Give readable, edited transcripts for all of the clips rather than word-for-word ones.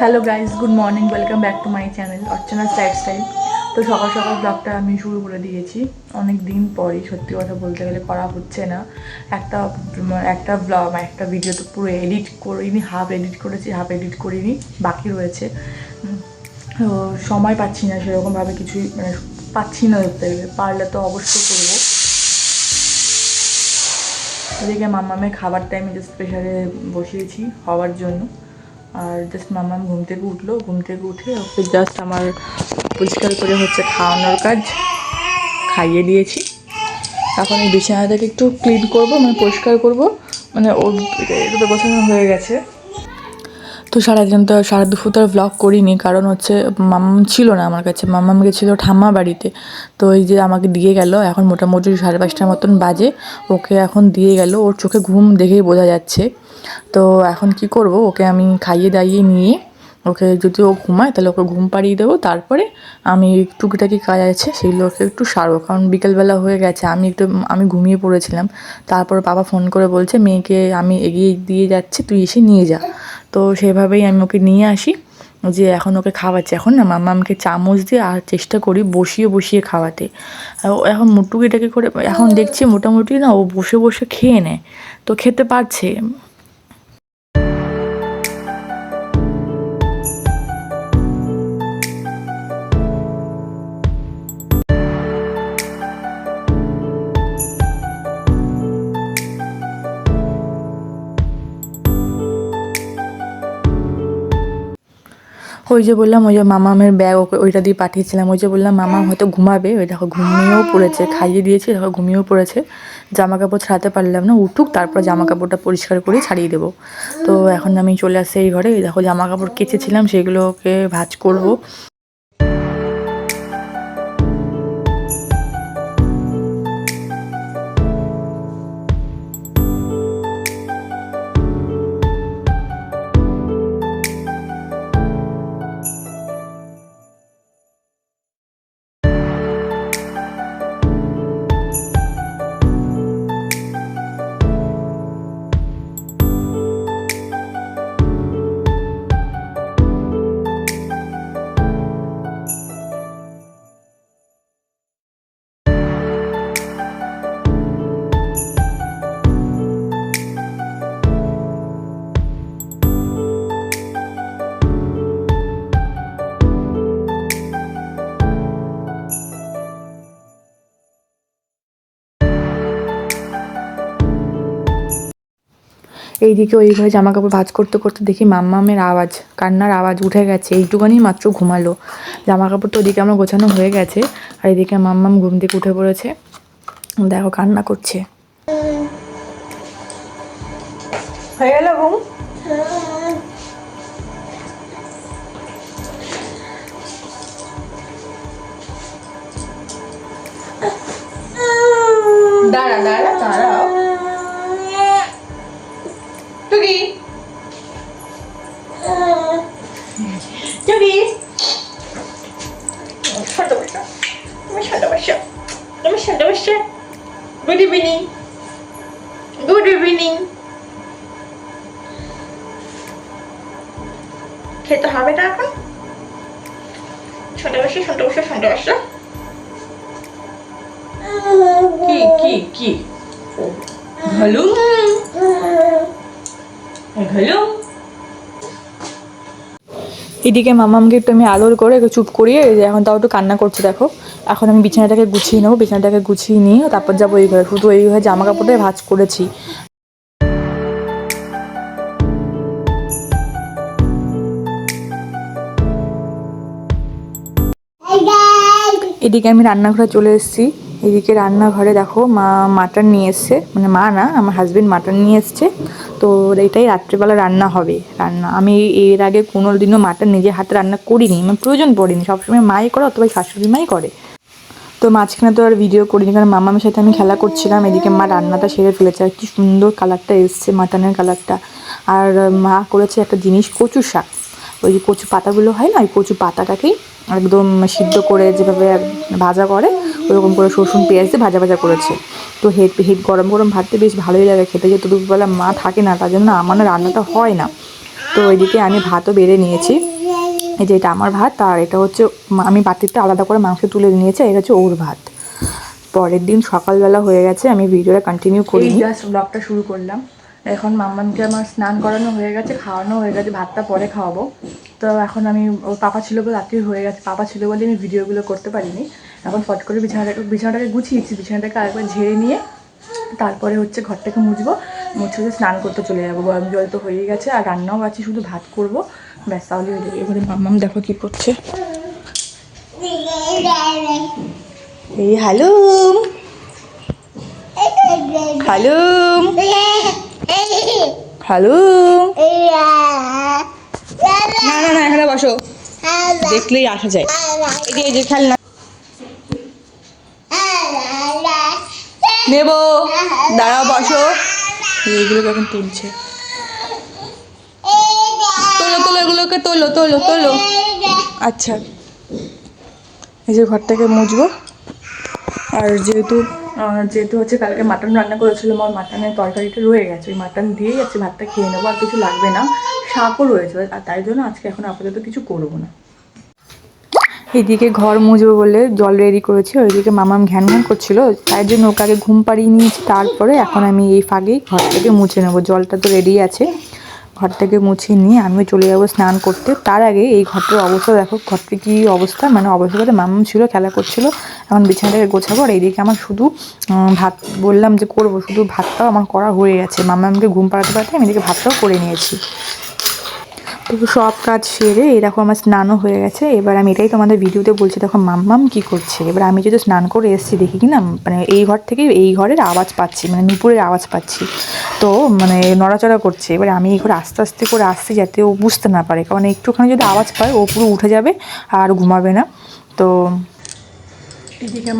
Hello guys, good morning, welcome back to my channel Archana's Lifestyle. তো সকাল সকাল ব্লগটা আমি শুরু করে দিয়েছি। অনেক দিন পরই, সত্যি কথা বলতে গেলে করা হচ্ছে না। একটা ব্লগ একটা ভিডিও তো পুরো এডিট করিনি, হাফ এডিট করেছি, হাফ এডিট করিনি, বাকি রয়েছে। তো সময় পাচ্ছি না সেরকমভাবে, কিছুই পাচ্ছি না ধরতে গেলে। পারলে তো অবশ্যই করবো। ওদিকে মামামের খাবার টাইমে জাস্ট প্রেশারে বসিয়েছি হওয়ার জন্য। আর জাস্ট মামাম ঘুম থেকে উঠলো, ঘুম থেকে উঠে ওকে জাস্ট আমার পরিষ্কার করে খাওয়ানোর কাজ, খাইয়ে দিয়েছি। এখন এই বিছানাটাকে একটু ক্লিন করবো, পরিষ্কার করবো। ওর এটা তো গোছানো হয়ে গেছে। তো সারা দুপুর তো আর ভ্লগ করিনি, কারণ মাম্মাম ছিল না আমার কাছে। মাম্মাম গেছিলো ঠাম্মা বাড়িতে। তো এই যে আমাকে দিয়ে গেল, এখন মোটামুটি 5:30টার মতন বাজে। ওকে এখন দিয়ে গেল, ওর চোখে ঘুম দেখেই বোঝা যাচ্ছে। তো এখন কি করব, ওকে আমি খাইয়ে দাইয়ে নিয়ে ওকে যদি ও ঘুমায় তাহলে ওকে ঘুম পাড়িয়ে দেবো। তারপরে আমি টুকিটাকি কাজ আছে সেগুলোকে একটু সারবো, কারণ বিকেলবেলা হয়ে গেছে। আমি ঘুমিয়ে পড়েছিলাম। তারপর বাবা ফোন করে বলছে মেয়েকে আমি এগিয়ে দিয়ে যাচ্ছি, তুই এসে নিয়ে যা। তো সেভাবেই আমি ওকে নিয়ে আসি, যে এখন ওকে খাওয়াচ্ছি। এখন না মাম্মামকে চামচ দিয়ে আর চেষ্টা করি বসিয়ে বসিয়ে খাওয়াতে। এখন টুকিটাকি করে এখন দেখছি মোটামুটি না ও বসে বসে খেয়ে নেয়, তো খেতে পারছে। ওই যে বললাম, ওই যে মামামের ব্যাগ ওকে ওইটা দিয়ে পাঠিয়েছিলাম। ওই যে বললাম মামাম হয়তো ঘুমাবে, ওই দেখো ঘুমিয়েও পড়েছে, খাইয়ে দিয়েছি, দেখো ঘুমিয়েও পড়েছে। জামা কাপড় ছাড়াতে পারলাম না, উঠুক তারপর জামা কাপড়টা পরিষ্কার করে ছাড়িয়ে দেবো। তো এখন আমি চলে আসছি এই ঘরে। দেখো জামা কাপড় কেচেছিলাম, সেগুলোকে ভাঁজ করবো। এইদিকে ওই ঘরে জামা কাপড় ভাঁজ করতে করতে দেখি মাম্মামের আওয়াজ, কান্নার আওয়াজ উঠে গেছে। এইটুখানি মাত্র ঘুমালো। জামা কাপড় তো ওদিকে আমার গোছানো হয়ে গেছে, আর এদিকে মাম্মাম ঘুম থেকে উঠে পড়েছে, দেখো কান্না করছে। হয়ে গেল ঘুম? দাঁড়া দাঁড়া দাঁড়াও টুকি, টুকি শান্ত বসো, তুমি শান্ত বসো, তুমি শান্ত বসো। Good evening, good evening. খেতে হবে না এখন? শান্ত বসো, শান্ত বসো, শান্ত বসো। কি কি কি ভালো ভালো। এদিকে মামামকে একটু আমি আদর করে একটু চুপ করিয়ে, এখন তাও একটু কান্না করছে। দেখো এখন আমি বিছানাটাকে গুছিয়ে নেবো, বিছানাটাকে গুছিয়ে নিয়ে তারপর যাবো এই ঘরে। শুধু এই ঘরে জামা কাপড়টাই ভাঁজ করেছি। এদিকে আমি রান্নাঘরে চলে এসেছি। এদিকে রান্নাঘরে দেখো মা মাটন নিয়ে এসছে, মা না, আমার হাজবেন্ড মাটন নিয়ে এসছে। তো এটাই রাত্রেবেলা রান্না হবে। আমি এর আগে কোনো দিনও মাটন নিজে হাতে রান্না করিনি, প্রয়োজন পড়েনি। সবসময় মাই করে অথবা শাশুড়ি মাই করে। তো মাঝখানে তো আর ভিডিও করিনি, কারণ মামামের সাথে আমি খেলা করছিলাম। এদিকে মা রান্নাটা সেরে ফেলেছে, আর কি সুন্দর কালারটা এসছে মাটনের কালারটা। আর মা করেছে একটা জিনিস, কচু শাক। ওই যে কচু পাতাগুলো হয় না, ওই কচু পাতাটাকেই একদম সিদ্ধ করে যেভাবে ভাজা করে ওরকম করে রসুন পেঁয়াজ দিয়ে ভাজা ভাজা করেছে। তো হিট গরম গরম ভাততে বেশ ভালোই লাগে খেতে। যেহেতু দুপুরবেলা মা থাকে না, তার জন্য আমার রান্নাটা হয় না। তো তো ওইদিকে আমি ভাতও বেড়ে নিয়েছি। এই যে এটা আমার ভাত, আর এটা হচ্ছে আমি বাটিতে আলাদা করে মাংস তুলে নিয়েছি, এটা হচ্ছে ওর ভাত। পরের দিন সকালবেলা হয়ে গেছে, আমি ভিডিওটা কন্টিনিউ করি, জাস্ট ব্লগটা শুরু করলাম। এখন মাম্মামকে আমার স্নান করানো হয়ে গেছে, খাওয়ানো হয়ে গেছে, ভাতটা পরে খাওয়াবো। তো এখন আমি, ওর পাপা ছিল বলে রাত্রি হয়ে গেছে, পাপা ছিল বলে আমি ভিডিওগুলো করতে পারিনি। এখন ফট করে বিছানাটাকে গুছিয়েছি, বিছানাটাকে আরেকবার ঝেড়ে নিয়ে তারপরে হচ্ছে ঘরটাকে মুছবো, মুছে স্নান করতে চলে যাবো। গরম জল তো হয়েই গেছে, আর রান্নাও আছে, শুধু ভাত করবো, ব্যাস তাহলে হয়ে যাবে। এবারে মাম্মাম দেখো কি করছে। এই হালুম হালুম হালুম, না না না, এখানে বসো, দেখলেই আসা যায়। এই যে খেলনা নেবো, দাঁড়াও, বসো। এইগুলোকে এখন তুলছে, তোলো তোলো, এগুলোকে তোলো তোলো তোলো। আচ্ছা, এই যে ঘরটাকে মুছবো। আর যেহেতু হচ্ছে কালকে মাটন রান্না করেছিল, আমার মাটনের তরকারিটা রয়ে গেছে, ওই মাটন দিয়েই আছে ভাতটা খেয়ে নেবো, আর কিছু লাগবে না। শাকও রয়েছে, আর তাই জন্য আজকে এখন আপাতত কিছু করবো না। এইদিকে ঘর মুছবো বলে জল রেডি করেছি, ওইদিকে মামাম ঘ্যান ঘ্যান করছিল, তাই জন্য ওকে আগে ঘুম পাড়িয়ে নিয়েছি। তারপরে এখন আমি এই ফাঁকেই ঘরটাকে মুছে নেবো, জলটা তো রেডি আছে। ঘরটাকে মুছিয়ে নিয়ে আমিও চলে যাবো স্নান করতে। তার আগে এই ঘরটার অবস্থা দেখো, ঘরটি কী অবস্থা, মানে অবস্থা বলতে মামাম ছিল, খেলা করছিল, এখন বিছানাটাকে গোছাবো। আর এইদিকে আমার শুধু ভাত বললাম যে করবো, শুধু ভাতটাও আমার করা হয়ে গেছে। মামামকে ঘুম পাড়াতে পারতে আমি এদিকে ভাতটাও করে নিয়েছি। তো সব কাজ সেরে এরকম আমার স্নানও হয়ে গেছে। এবার আমি এটাই তোমাদের ভিডিওতে বলছি, দেখো মাম্মাম কী করছে। এবার আমি যদি স্নান করে এসেছি, দেখি কি না, মানে এই ঘর থেকে এই ঘরের আওয়াজ পাচ্ছি, মানে নুপুরের আওয়াজ পাচ্ছি, তো মানে নড়াচড়া করছে। এবার আমি এই ঘরে আস্তে আস্তে করে আসছি, যাতে ও বুঝতে না পারে, কারণ একটুখানি যদি আওয়াজ পায় ও পুরো উঠে যাবে আর ঘুমাবে না। তো এদিকে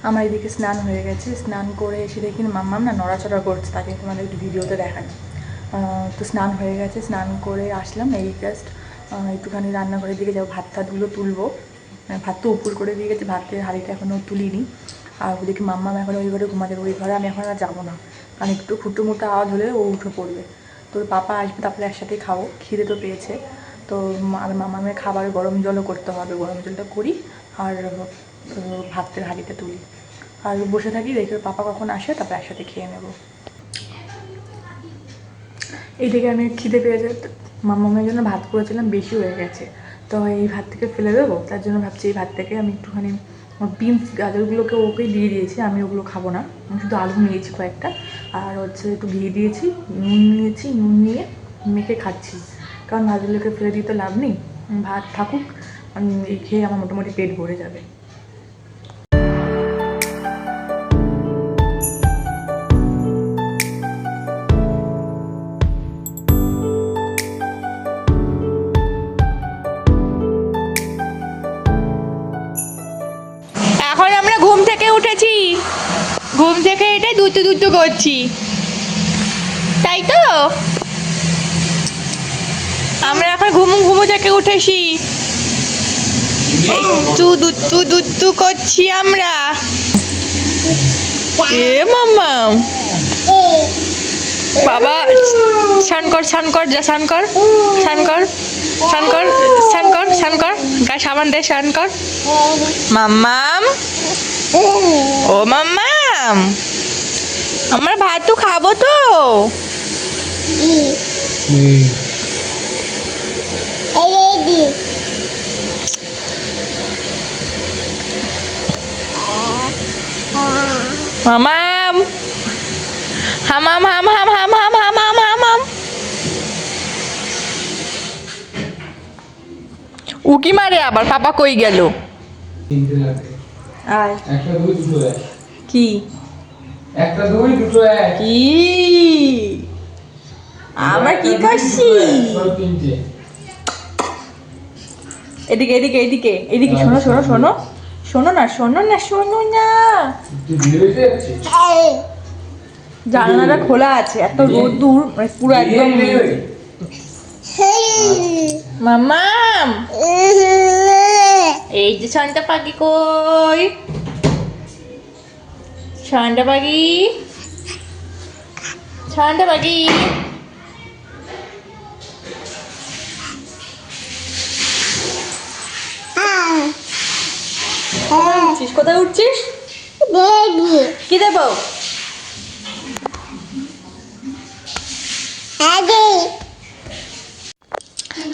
আমার এদিকে স্নান হয়ে গেছে, স্নান করে এসে দেখি মাম্মাম না নড়াচড়া করছে, তাকে তোমাদের একটু ভিডিওতে দেখানো। তো স্নান হয়ে গেছে, স্নান করে আসলাম, এই জাস্ট একটুখানি রান্নাঘরের দিকে যাবো, ভাত টাতগুলো তুলবো। ভাত তো উপর করে দিয়ে গেছে, ভাতের হাঁড়িটা এখনও তুলিনি। আর ওদিকে মাম্মাম এখন ওই ঘরে ঘুমাতে, ওই ঘরে আমি এখন আর যাবো না, কারণ একটু ফুটোমুটো আওয়াজ হলে ও উঠে পড়বে। তো পাপা আসবে, তারপরে একসাথেই খাবো, খিদে তো পেয়েছে। তো আর মামামের খাবার গরম জলও করতে হবে, গরম জলটা করি আর ভাতের হাঁড়িটা তুলি, আর বসে থাকি, দেখি পাপা কখন আসে, তারপর একসাথে খেয়ে নেব। এইদিকে আমি খিদে পেয়েছে, মামামের জন্য ভাত করেছিলাম, বেশি হয়ে গেছে, তো এই ভাত থেকে ফেলে দেবো, তার জন্য ভাবছি এই ভাত থেকে আমি একটুখানি বিনস গাজরগুলোকে ওকেই দিয়ে দিয়েছি, আমি ওগুলো খাবো না, আমি শুধু আলু নিয়েছি কয়েকটা, আর হচ্ছে একটু ঘি দিয়েছি, নুন নিয়েছি, নুন নিয়ে মেখে খাচ্ছি, কারণ ভাতগুলোকে ফেলে দিতে লাভ নেই, ভাত থাকুক, এই খেয়ে আমার মোটামুটি পেট ভরে যাবে। এখন আমরা ঘুম থেকে উঠেছি, ঘুম থেকে এটাই দুটো করছি, তাই তো আমরা এখন ঘুমু থেকে উঠেছি, দুট্টু করছি আমরা। এ মাম্মা বাবা, স্নান কর, যা স্নান কর, গায়ে সাবান দে, স্নান কর। মাম্মাম, ও মাম্মাম, আমরা ভাত তো খাবো তো। মামাম, হামাম হাম হাম হাম হাম হাম হাম হাম হাম, উকি মারে আবার, পাপা কই গেল? আয়, একটা দুই দুটো এক, কি একটা দুই দুটো এক, কি আমরা কি করছি? এদিকে এদিকে এদিকে এদিকে, শোনো শোনো শোনো, শোনো না, জানলাটা খোলা আছে, এত রোদ্দুর, মানে পুরো একদম। মাম্মাম, এই যে শান্তা পাখি কই, শান্তা পাখি, কোথায় উঠছিস? কি দেবো?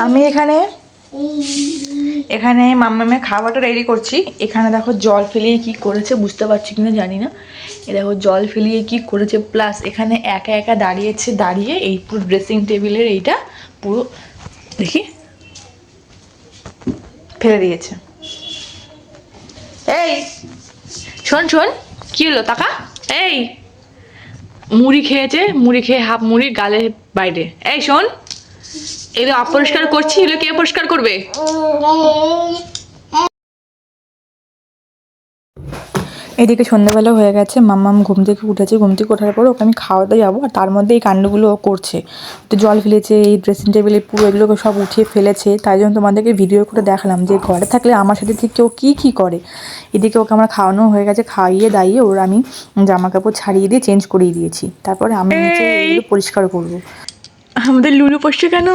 আমি এখানে মাম্মামের খাবারটা রেডি করছি। এখানে দেখো জল ফেলিয়ে কি করেছে, বুঝতে পারছি কিনা জানি না। এ দেখো জল ফেলিয়ে কি করেছে, প্লাস এখানে একা একা দাঁড়িয়ে এই পুরো ড্রেসিং টেবিলের এইটা পুরো দেখি ফেলে দিয়েছে। এই শোন শোন, কি হলো টাকা? এই মুড়ি খেয়েছে, মুড়ি খেয়ে হাফ মুড়ি গালে বাইরে। এই শোন, এগুলো অপরিষ্কার করছি, এগুলো কে পরিষ্কার করবে? এদিকে সন্ধ্যাবেলা হয়ে গেছে, মাম্মাম ঘুম থেকে উঠেছে। ঘুম থেকে ওঠার পর ওকে আমি খাওয়াতে যাবো, আর তার মধ্যে এই কাণ্ডগুলো ও করছে। তো জল ফেলেছে, এই ড্রেসিং টেবিলে পুরো এগুলোকে সব উঠিয়ে ফেলেছে। তাই জন্য তোমাদেরকে ভিডিও করে দেখালাম যে ঘরে থাকলে আমার সাথে ঠিক কেউ কী করে। এদিকে ওকে আমার খাওয়ানো হয়ে গেছে, খাইয়ে দাইয়ে ওর আমি জামা কাপড় ছাড়িয়ে দিয়ে চেঞ্জ করিয়ে দিয়েছি। তারপরে আমি নিচে এগুলো পরিষ্কার করবো। আমাদের লুলু পোষছে কেন?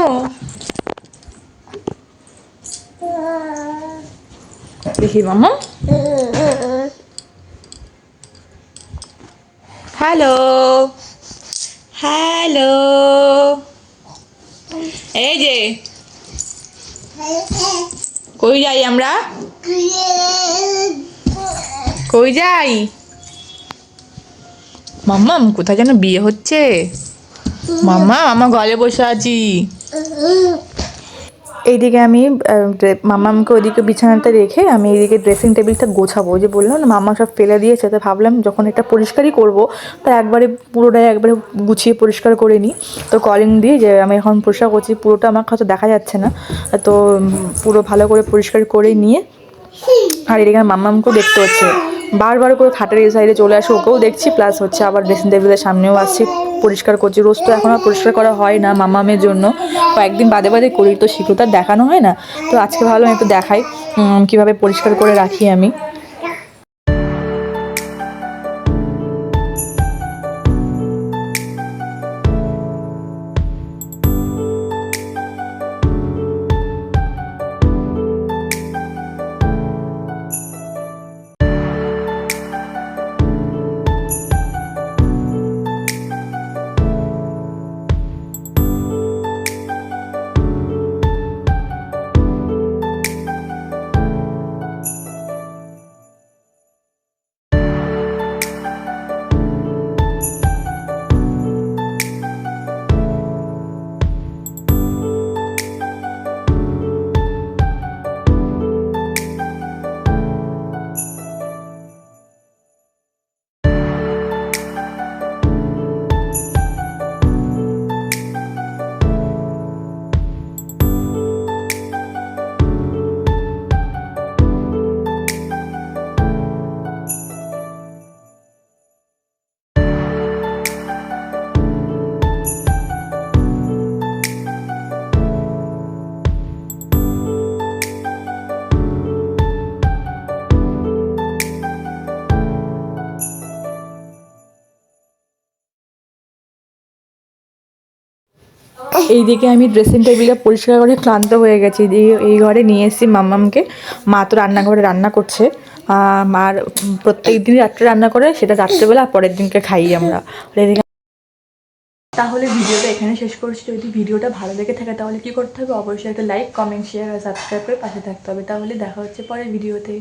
দেখি মাম্মা। হ্যালো হ্যালো, এই যে কই যাই আমরা? কই যাই? মাম্মাম কোথায় যেন বিয়ে হচ্ছে। মাম্মা আমার ঘরে বসে আছি। এইদিকে আমি মাম্মামকে ওইদিকে বিছানাতে রেখে আমি এইদিকে ড্রেসিং টেবিলটা গোছাবো। যে বললাম না মাম্মা সব ফেলে দিয়েছে, তো ভাবলাম যখন এটা পরিষ্কারই করবো তা একবারে পুরোটাই একবারে গুছিয়ে পরিষ্কার করে নিই। তো কলিং দিয়ে যে আমি এখন পরিষ্কার করছি, পুরোটা আমার হয়তো দেখা যাচ্ছে না, তো পুরো ভালো করে পরিষ্কার করে নিয়ে, আর এদিকে মাম্মামকেও দেখতে হচ্ছে, বারবার করে খাটের এই সাইডে চলে আসে, ওকেও দেখছি, প্লাস হচ্ছে আবার ড্রেসিং টেবিলের সামনেও আসছি, পরিষ্কার করছি। রোজ তো এখন আর পরিষ্কার করা হয় না মাম্মামের জন্য, কয়েকদিন বাদে বাদে করি, তো সেগুলো তো আর দেখানো হয় না। তো আজকে ভাবলাম একটু দেখাই কীভাবে পরিষ্কার করে রাখি আমি। এইদিকে আমি ড্রেসিং টেবিলে পরিষ্কার করে ক্লান্ত হয়ে গেছি। এই ঘরে নিয়ে এসেছি মাম্মামকে। মা তো রান্নাঘরে রান্না করছে, মার প্রত্যেক দিনই রাত্রে রান্না করে, সেটা রাত্রেবেলা পরের দিনকে খাই আমরা। এদিকে তাহলে ভিডিওটা এখানে শেষ করছি। যদি ভিডিওটা ভালো লেগে থাকে তাহলে কি করতে হবে, অবশ্যই একটা লাইক, কমেন্ট, শেয়ার আর সাবস্ক্রাইব করে পাশে থাকতে হবে। তাহলে দেখা হচ্ছে পরের ভিডিওতে।